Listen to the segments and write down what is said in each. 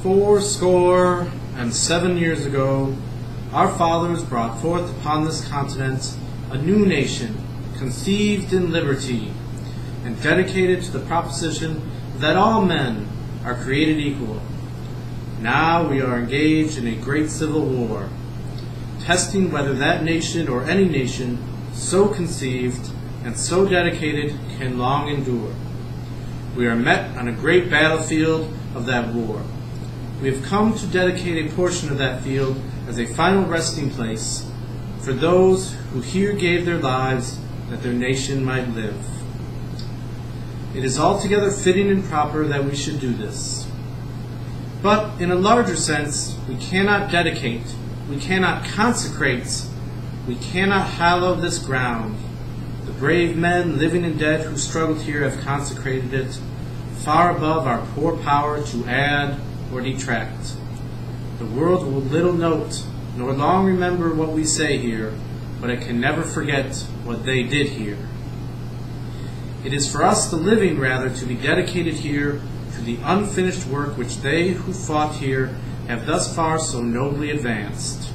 407 years ago, our fathers brought forth upon this continent a new nation, conceived in liberty, and dedicated to the proposition that all men are created equal. Now we are engaged in a great civil war, testing whether that nation or any nation so conceived and so dedicated can long endure. We are met on a great battlefield of that war. We have come to dedicate a portion of that field as a final resting place for those who here gave their lives that their nation might live. It is altogether fitting and proper that we should do this. But in a larger sense, we cannot dedicate, we cannot consecrate, we cannot hallow this ground. The brave men, living and dead, who struggled here have consecrated it, far above our poor power to add or detract. The world will little note, nor long remember what we say here, but it can never forget what they did here. It is for us, the living, rather, to be dedicated here to the unfinished work which they who fought here have thus far so nobly advanced.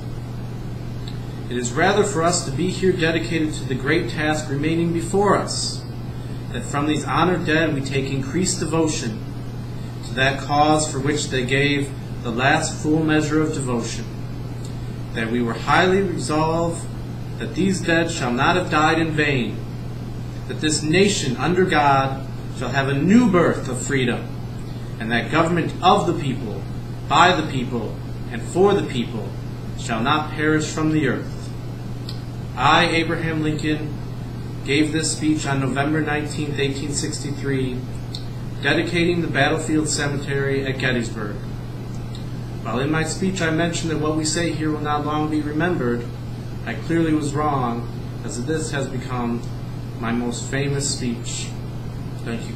It is rather for us to be here dedicated to the great task remaining before us, that from these honored dead we take increased devotion to that cause for which they gave the last full measure of devotion, that we were highly resolved that these dead shall not have died in vain, that this nation under God shall have a new birth of freedom, and that government of the people, by the people, and for the people shall not perish from the earth. I, Abraham Lincoln, gave this speech on November 19, 1863, dedicating the battlefield cemetery at Gettysburg. While in my speech I mentioned that what we say here will not long be remembered, I clearly was wrong, as this has become my most famous speech. Thank you.